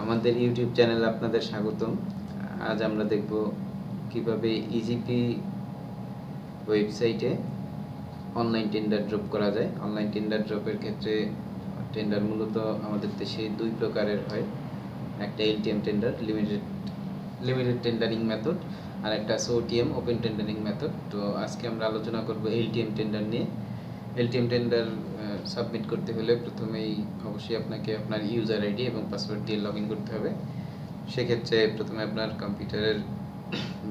আমাদের ইউটিউব চ্যানেলে আপনাদের স্বাগতম। আজ আমরা দেখব কিভাবে ইজিপি ওয়েবসাইটে অনলাইন টেন্ডার ড্রপ করা যায়। অনলাইন টেন্ডার ড্রপের ক্ষেত্রে টেন্ডার মূলত আমাদের দেশে দুই প্রকারের হয়। একটা LTM tender, limited tendering method, আর একটা আছে ওটিএম, ওপেন টেন্ডারিং মেথড। তো আজকে আমরা আলোচনা করব এলটিএম টেন্ডার নিয়ে। এলটিএম টেন্ডার সাবমিট করতে হলে প্রথমেই অবশ্যই আপনাকে আপনার ইউজার আইডি এবং পাসওয়ার্ড দিয়ে লগ ইন করতে হবে। সেক্ষেত্রে প্রথমে আপনার কম্পিউটারের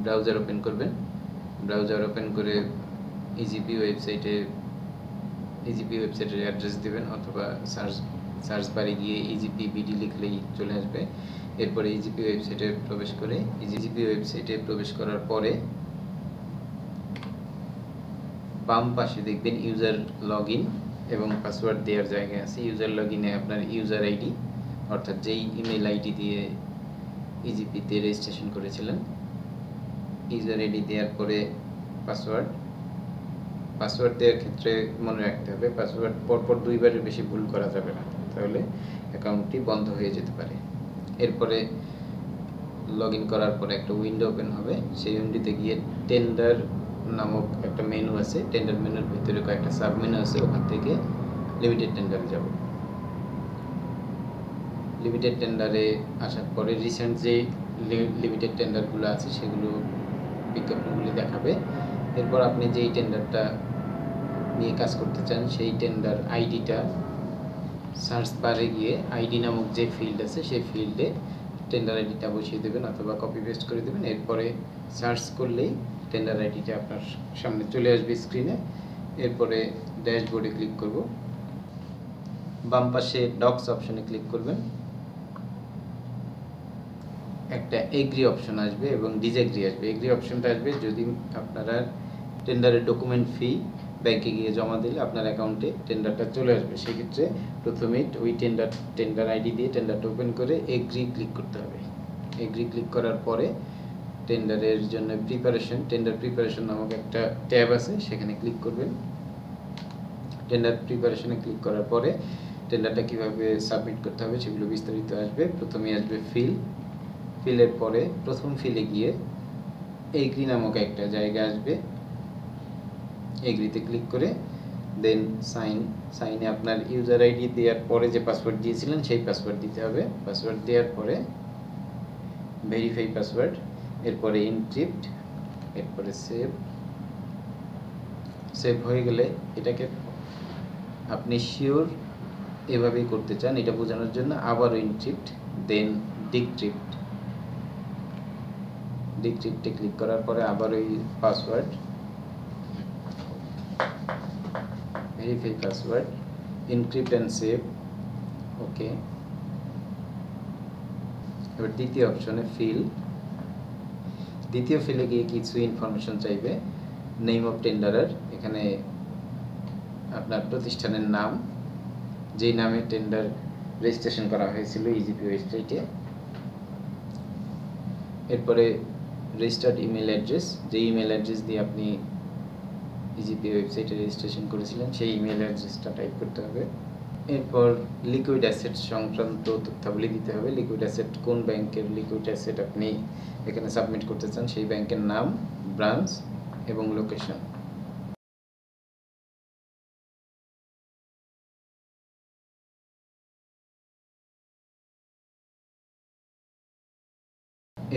ব্রাউজার ওপেন করবেন। ব্রাউজার ওপেন করে ইজিপি ওয়েবসাইটের অ্যাড্রেস দেবেন, অথবা সার্চ বারে গিয়ে ইজিপি বিডি লিখলেই চলে আসবে। এরপরে ইজিপি ওয়েবসাইটে প্রবেশ করে ইজিপি ওয়েবসাইটে প্রবেশ করার পরে বাম পাশে দেখবেন ইউজার লগ ইন এবং পাসওয়ার্ড দেওয়ার জায়গা আছে। ইউজার লগ ইনে আপনার ইউজার আইডি, অর্থাৎ যেই ইমেল আইডি দিয়ে ইজিপিতে রেজিস্ট্রেশন করেছিলেন, ইউজার আইডি দেওয়ার পরে পাসওয়ার্ড দেওয়ার ক্ষেত্রে মনে রাখতে হবে পাসওয়ার্ড পরপর দুইবারের বেশি ভুল করা যাবে না, তাহলে অ্যাকাউন্টটি বন্ধ হয়ে যেতে পারে। এরপরে লগ ইন করার পরে একটা উইন্ডো ওপেন হবে। সেই উইন্ডোতে গিয়ে টেন্ডার নামক একটা মেনু আছে। টেন্ডার মেনুর ভিতরে কয়েকটা সাব মেনু আছে, ওখান থেকে লিমিটেড টেন্ডারে যাব। লিমিটেড টেন্ডারে আসার পরে রিসেন্ট যে লিমিটেড টেন্ডারগুলো আছে সেগুলো বিজ্ঞাপনগুলি দেখাবে। এরপর আপনি যেই টেন্ডারটা নিয়ে কাজ করতে চান সেই টেন্ডার আইডিটা সার্চ বারে গিয়ে আইডি নামক যে ফিল্ড আছে সেই ফিল্ডে টেন্ডার আইডিটা বসিয়ে দেবেন অথবা কপি পেস্ট করে দেবেন। এরপরে সার্চ করলেই টেন্ডার আইডিটা আপনার সামনে চলে আসবে স্ক্রিনে। এরপরে ড্যাশবোর্ডে ক্লিক করব। বাম পাশে ডক্স অপশনে ক্লিক করবেন। একটা এগ্রি অপশন আসবে এবং ডিসএগ্রি আসবে। এগ্রি অপশনটা আসবে যদি আপনারা টেন্ডারের ডকুমেন্ট ফি ব্যাংকে গিয়ে জমা দিলে আপনার অ্যাকাউন্টে টেন্ডারটা চলে আসবে। সেক্ষেত্রে প্রথমে ওই টেন্ডার আইডি দিয়ে টেন্ডারটা ওপেন করে এগ্রি ক্লিক করতে হবে। এগ্রি ক্লিক করার পরে টেন্ডারের জন্য টেন্ডার প্রিপারেশন নামক একটা ট্যাব আছে, সেখানে ক্লিক করবেন। টেন্ডার প্রিপারেশনে ক্লিক করার পরে টেন্ডারটা কীভাবে সাবমিট করতে হবে সেগুলো বিস্তারিত আসবে। প্রথমে আসবে ফিলের পরে প্রথম ফিলে গিয়ে এগ্রি নামক একটা জায়গা আসবে। এগ্রিতে ক্লিক করে দেন সাইনে আপনার ইউজার আইডি দেওয়ার পরে যে পাসওয়ার্ড দিয়েছিলেন সেই পাসওয়ার্ড দিতে হবে। পাসওয়ার্ড দেওয়ার পরে ভেরিফাই পাসওয়ার্ড, এরপরে এনক্রিপ্ট, এরপরে সেভ হয়ে গেলে এটাকে আপনি শিওর এভাবেই করতে চান এটা বোঝানোর জন্য আবার এনক্রিপ্ট, দেন ডিক্রিপ্টে ক্লিক করার পরে আবার ওই password, verify password, encrypt and save, okay. এবার দ্বিতীয় অপশনে দ্বিতীয় ফিলে গিয়ে কিছু ইনফরমেশন চাইবে। নেম অফ টেন্ডারার, এখানে আপনার প্রতিষ্ঠানের নাম, যেই নামে টেন্ডার রেজিস্ট্রেশন করা হয়েছিল ইজিপি ওয়েবসাইটে। এরপরে রেজিস্টার্ড ইমেল অ্যাড্রেস, যে ইমেল অ্যাড্রেস দিয়ে আপনি ইজিপি ওয়েবসাইটে রেজিস্ট্রেশন করেছিলেন সেই ইমেল অ্যাড্রেসটা টাইপ করতে হবে। এরপর লিকুইড অ্যাসেট সংক্রান্ত তথ্যাবলী দিতে হবে। লিকুইড অ্যাসেট কোন ব্যাংকের লিকুইড অ্যাসেট আপনি এখানে সাবমিট করতে চান সেই ব্যাংকের নাম, ব্রাঞ্চ এবং লোকেশন।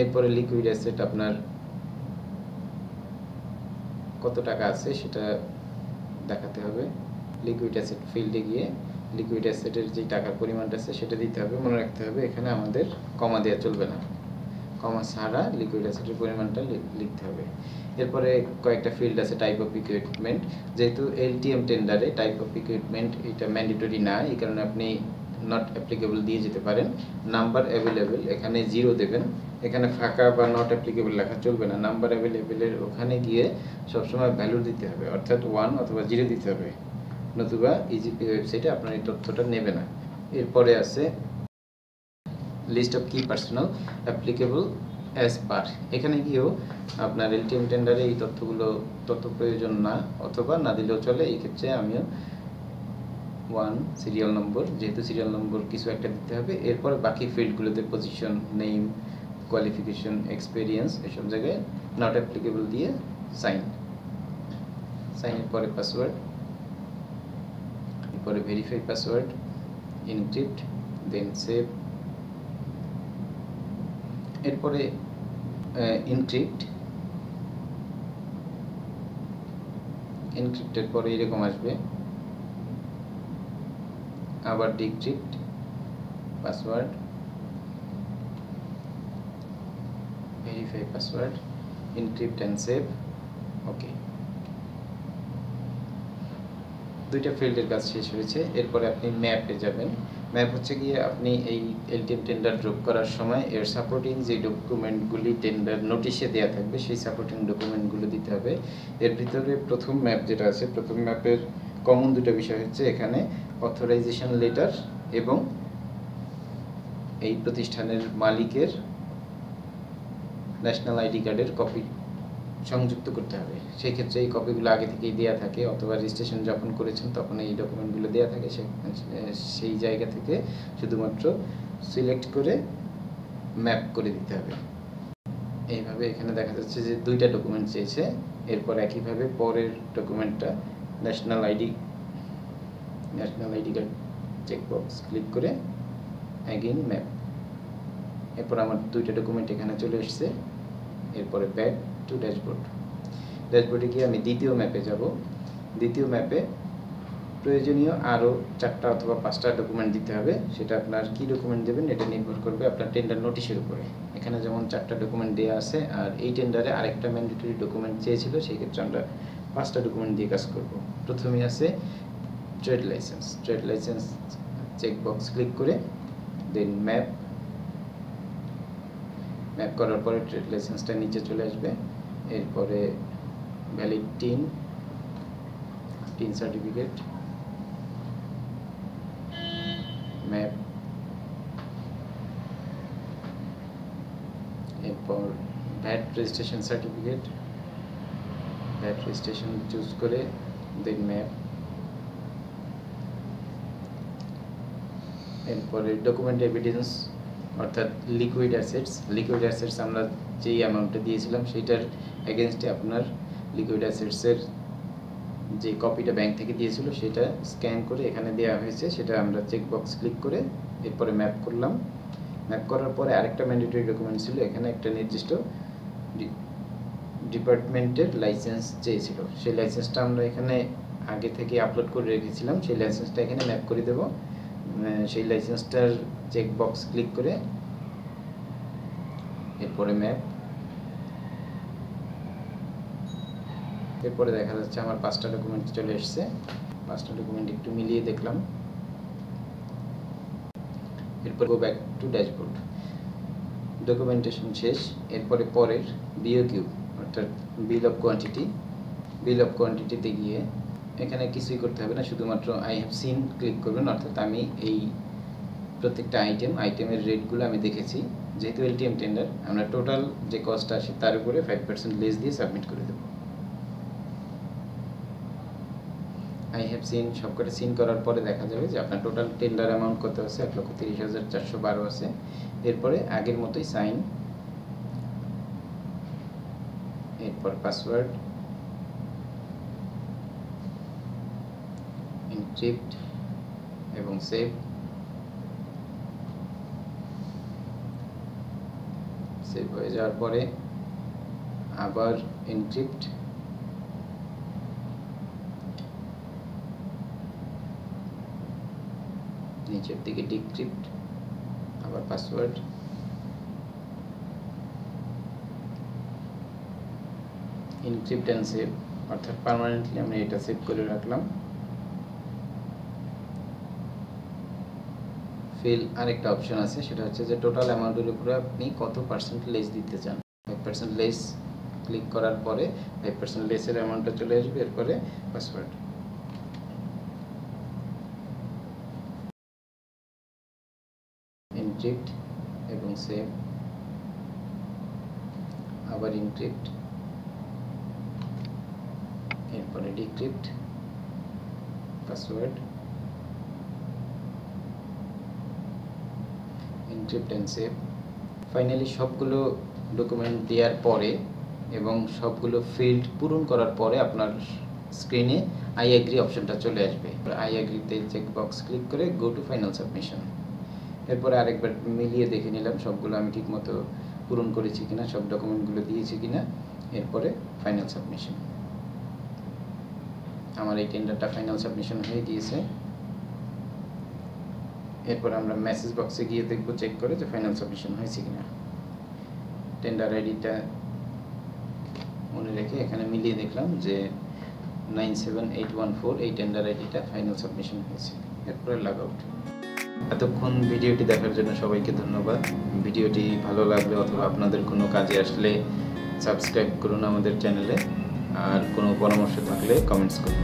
এরপরে লিকুইড অ্যাসেট আপনার কত টাকা আছে সেটা দেখাতে হবে। লিকুইড অ্যাসেট ফিল্ডে গিয়ে লিকুইড অ্যাসেটের যে টাকার পরিমাণটা আছে সেটা দিতে হবে। মনে রাখতে হবে এখানে আমাদের কমা দেওয়া চলবে না, কমা ছাড়া লিকুইড অ্যাসেটের পরিমাণটা লিখতে হবে। এরপরে কয়েকটা ফিল্ড আছে, টাইপ অফ ইকুইপমেন্ট। যেহেতু এলটিএম টেন্ডারে টাইপ অফ ইকুইপমেন্ট এটা ম্যান্ডেটরি না, এই কারণে আপনি নট অ্যাপ্লিকেবল দিয়ে যেতে পারেন। নাম্বার অ্যাভেলেবেল, এখানে 0 দেবেন। এখানে ফাঁকা বা নট অ্যাপ্লিকেবল লেখা চলবে না। নাম্বার অ্যাভেলেবেলের ওখানে গিয়ে সবসময় ভ্যালু দিতে হবে, অর্থাৎ 1 অথবা 0 দিতে হবে, নতুবা ইজিপি ওয়েবসাইটে আপনার এই তথ্যটা নেবে না। এরপরে আছে লিস্ট অফ কি পার্সোনাল অ্যাপ্লিকেবল অ্যাজ পার। এখানে গিয়েও আপনার এলটিএম টেন্ডারে এই তথ্য প্রয়োজন না, অথবা না দিলেও চলে। এই ক্ষেত্রে আমিও 1 সিরিয়াল নম্বর, যেহেতু সিরিয়াল নম্বর কিছু একটা দিতে হবে। এরপরে বাকি ফিল্ডগুলোতে পজিশন, নেম, কোয়ালিফিকেশন, এক্সপিরিয়েন্স এসব জায়গায় নট অ্যাপ্লিকেবল দিয়ে সাইনের পরে পাসওয়ার্ড, এরপরে verify password, encrypt, then save. এরপরে ইনক্রিপ্টের পরে এরকম আসবে, আবার decrypt password, verify password, encrypt and save. Okay, দুইটা ফিল্ডের কাজ শেষ হয়েছে। এরপরে আপনি ম্যাপে যাবেন। ম্যাপ হচ্ছে গিয়ে আপনি এই এলটিএম টেন্ডার ড্রপ করার সময় এর সাপোর্টিং যে ডকুমেন্টগুলি টেন্ডার নোটিশে দেওয়া থাকবে সেই সাপোর্টিং ডকুমেন্টগুলো দিতে হবে। এর ভিতরে প্রথম ম্যাপ যেটা আছে, প্রথম ম্যাপের কমন দুটো বিষয় হচ্ছে এখানে অথরাইজেশন লেটার এবং এই প্রতিষ্ঠানের মালিকের ন্যাশনাল আইডি কার্ডের কপি সংযুক্ত করতে হবে। সেই ক্ষেত্রে এই কপিগুলো আগে থেকেই দেওয়া থাকে, অথবা রেজিস্ট্রেশন যখন করেছেন তখন এই ডকুমেন্টগুলো দেওয়া থাকে। সেই জায়গা থেকে শুধুমাত্র সিলেক্ট করে ম্যাপ করে দিতে হবে। এইভাবে এখানে দেখা যাচ্ছে যে দুইটা ডকুমেন্ট চেয়েছে। এরপর একইভাবে পরের ডকুমেন্টটা national ID card checkbox click করে অ্যাগেইন ম্যাপ। এরপর আমার দুইটা ডকুমেন্ট এখানে চলে এসেছে। এরপরে ব্যাক টু ড্যাশবোর্ডে গিয়ে আমি দ্বিতীয় ম্যাপে যাব। দ্বিতীয় ম্যাপে প্রয়োজনীয় আরও 4টা অথবা 5টা ডকুমেন্ট দিতে হবে। সেটা আপনার কি ডকুমেন্ট দেবেন এটা নির্ভর করবে আপনার টেন্ডার নোটিশের উপরে। এখানে যেমন 4টা ডকুমেন্ট দেওয়া আছে, আর এই টেন্ডারে আরেকটা ম্যান্ডেটরি ডকুমেন্ট চেয়েছিল, সেই ক্ষেত্রে আমরা 5টা ডকুমেন্ট দিয়ে কাজ করব। প্রথমেই আছে ট্রেড লাইসেন্স চেকবক্স ক্লিক করে দেন ম্যাপ করার পরে ট্রেড লাইসেন্সটা নিচে চলে আসবে। এরপরে ভ্যালিড টিন সার্টিফিকেট, ম্যাপ, এরপর VAT registration certificate, VAT registration choose করে দেন ম্যাপ। এরপরে ডকুমেন্ট এভিডেন্স অর্থাৎ লিকুইড অ্যাসেটস আমরা যেই অ্যামাউন্টটা দিয়েছিলাম সেইটার এগেনস্টে আপনার লিকুইড অ্যাসেটসের যে কপিটা ব্যাংক থেকে দিয়েছিল সেটা স্ক্যান করে এখানে দেওয়া হয়েছে, সেটা আমরা চেকবক্স ক্লিক করে এরপরে ম্যাপ করলাম। ম্যাপ করার পরে আরেকটা ম্যান্ডেটরি ডকুমেন্ট ছিল, এখানে একটা নির্দিষ্ট ডিপার্টমেন্টের লাইসেন্স চেয়েছিল। সেই লাইসেন্সটা আমরা এখানে আগে থেকে আপলোড করে রেখেছিলাম, সেই লাইসেন্সটা এখানে ম্যাপ করে দেব। সেই লাইসেন্সটার চেকবক্স ক্লিক করে এরপরে ম্যাপ। এরপরে দেখা যাচ্ছে আমার 5টা ডকুমেন্ট চলে এসেছে। 5টা ডকুমেন্ট একটু মিলিয়ে দেখলাম। এরপর go back to dashboard, documentation শেষ। এরপরে পরের বিওকিউ অর্থাৎ বিল অফ কোয়ান্টিটিতে গিয়ে এখানে কিছুই করতে হবে না, শুধুমাত্র আই হ্যাভ সিন ক্লিক করবেন। অর্থাৎ আমি এই প্রত্যেকটা আইটেমের রেটগুলো আমি দেখেছি। যেহেতু এলটিএম টেন্ডার, আমরা টোটাল যে কস্ট আসে তার উপরে 5% লেস দিয়ে সাবমিট করে দেব। আই হ্যাভ সিন সবকটা সিন করার পরে দেখা যাবে যে আপনার টোটাল টেন্ডার অ্যামাউন্ট কত আছে, 1,30,412 আছে। এরপরে আগের মতোই সাইন, এরপর পাসওয়ার্ড, ইনক্রিপ্ট এবং সেভ। হয়ে যাওয়ার পরে আবার ইনক্রিপ্ট, নিচের দিকে ডিক্রিপ্ট, আবার পাসওয়ার্ড, ইনক্রিপ্ট অ্যান্ড সেভ। অর্থাৎ পার্মানেন্টলি আমরা এটা সেভ করে রাখলাম। ফিল আরেকটা অপশন আছে, সেটা হচ্ছে যে টোটাল অ্যামাউন্টের উপরে আপনি কত পার্সেন্ট লেস দিতে চান। 5% লেস ক্লিক করার পরে 5% লেসের অ্যামাউন্টটা চলে আসবে। এরপরে পাসওয়ার্ড, ইনক্রিপ্ট এবং সেভ, আবার ইনক্রিপ্ট, এরপরে decrypt, password, encrypt and save. Finally সবগুলো ডকুমেন্ট দেওয়ার পরে এবং সবগুলো ফিল্ড পূরণ করার পরে আপনার স্ক্রিনে আই এগ্রি অপশনটা চলে আসবে। আই এগ্রিতে চেক বক্স ক্লিক করে গো টু ফাইনাল সাবমিশন। এরপরে আরেকবার মিলিয়ে দেখে নিলাম সবগুলো আমি ঠিকমতো পূরণ করেছি কিনা, সব ডকুমেন্টগুলো দিয়েছি কিনা। এরপরে ফাইনাল সাবমিশন। আমার এই টেন্ডারটা ফাইনাল সাবমিশন হয়ে গিয়েছে। এরপর আমরা মেসেজ বক্সে গিয়ে দেখব চেক করে যে ফাইনাল সাবমিশন হয়েছে কিনা। টেন্ডার আইডিটা মনে রেখে এখানে মিলিয়ে দেখলাম যে 97814 এই টেন্ডার আইডিটা ফাইনাল সাবমিশন হয়েছে। এরপরে লগ আউট। এতক্ষণ ভিডিওটি দেখার জন্য সবাইকে ধন্যবাদ। ভিডিওটি ভালো লাগলে অথবা আপনাদের কোনো কাজে আসলে সাবস্ক্রাইব করুন আমাদের চ্যানেলে, আর কোনো পরামর্শ থাকলে কমেন্টস করুন।